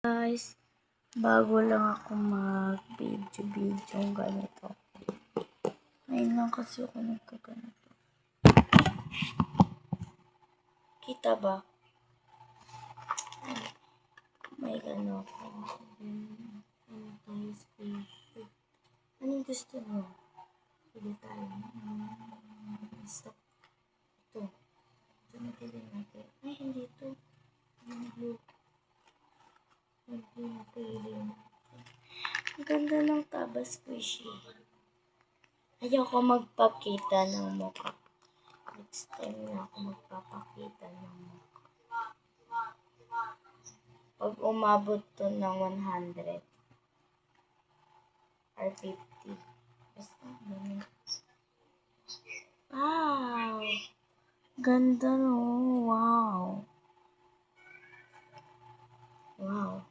Guys, bago lang ako mag-video ganito. Ngayon lang kasi ako nagkaganito. Kita ba? May gano ako. Anong gusto mo? Pili tayo. Stop. Ito. Ito na pili natin. Ay, hindi ito. Yung blue. Yung blue na pili natin. Ang ganda ng Taba Squishy. Ayoko magpakita ng mukha. Next time na ako magpapakita ng mukha. Pag umabot to ng 100 or 50. Basta ganun. Wow! Ganda no. Wow. Wow.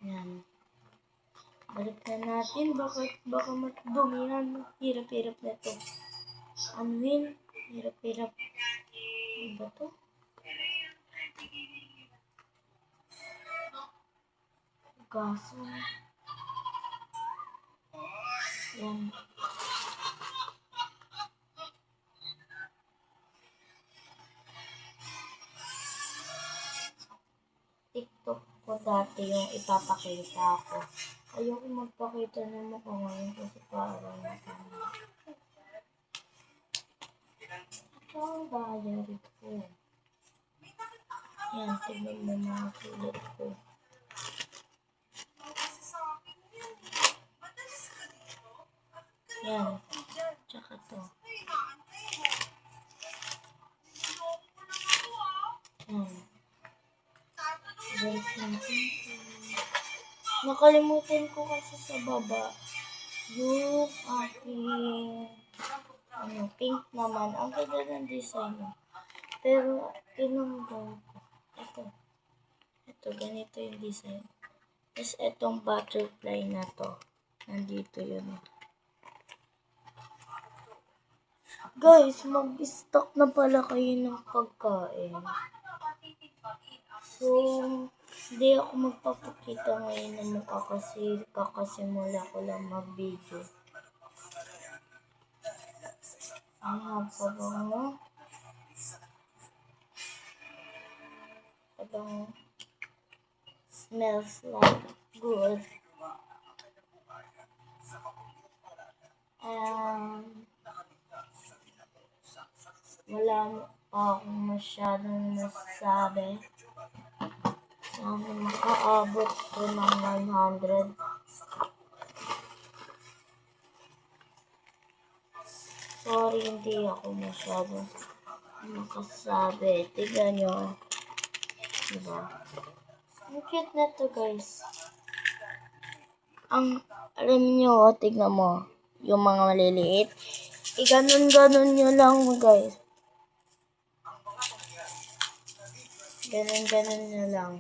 Yan. Balik na natin. Baka matdumihan. Hirap-hirap na to. Ano yun? Hirap-hirap. Ano ba to? Gaso. Yan. TikTok ko dati yung ipapakita ko. Ayoko magpakita ng mukha ngayon kasi parang ito ang diary ko. Yan, tignan mo mga sulit ko. Yan. Tsaka to. Yan. Balik natin. Nakalimutan ko kasi sa baba yung aking pink naman. Ang ganda ng design. Pero tinanggal ko. Ito, ganito yung design. Tapos itong butterfly na to. Nandito yun. Guys, mag-stock na pala kayo ng pagkain. So, hindi ako magpapakita ngayon ng mukha kasi kakasimula ko lang mag-video. Ang pabango. Pabango. Smells like good. Wala pa akong masyadong masabi. Sana makaabot ko ng 100. Sorry, hindi ako masyadong makasabi. Tignan nyo. Diba? Ang cute na to, guys. Alam nyo, tignan mo. Yung mga maliliit. Ganon nyo lang, guys. Ganon nyo lang.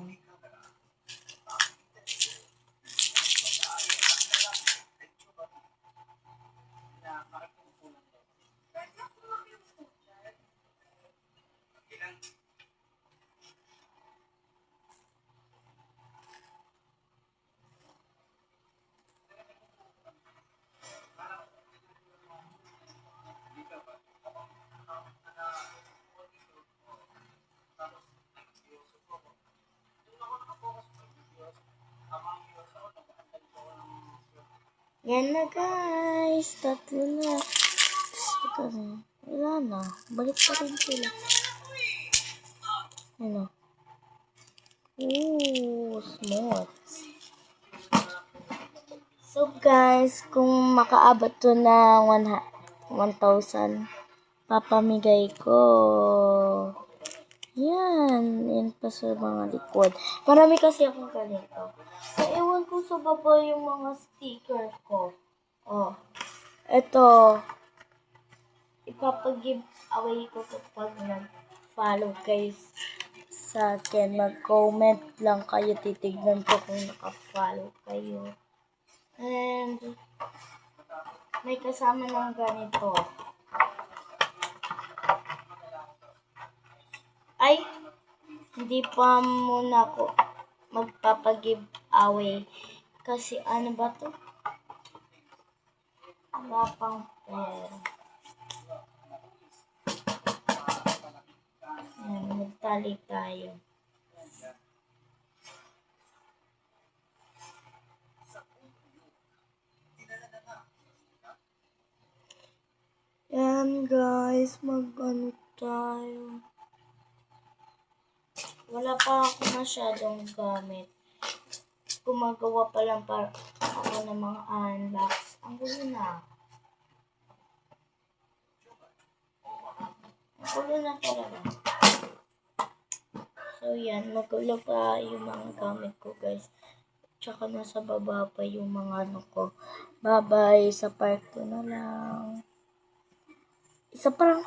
Yan na, guys. Tatlo na. Wala na. Balik pa rin sila. Ano? Ooh, smooth. So, guys, kung makaabot to na 1,000, papamigay ko. Yan pa sa mga likod. Marami kasi akong ganito. Ewan ko sa baba yung mga sticker ko. Oh, eto. Ipapag-give away ko to pag nag-follow guys sa akin. Mag-comment lang kayo. Titignan ko kung naka-follow kayo. And may kasama ng ganito. Ay, hindi pa muna ako magpapag-giveaway. Kasi ano ba to? Wala pang pera. Ayan, magtali tayo. Yan guys, mag-ano tayo. Wala pa ako masyadong gamit. Gumagawa pa lang para ako ng mga unbox. Ang gulo na. Ang gulo na talaga. So yan, magulo pa yung mga gamit ko guys. Tsaka nasa baba pa yung mga ano ko. Bye-bye, sa part 2 na lang. Isa pa lang.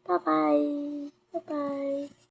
Bye-bye. Bye-bye.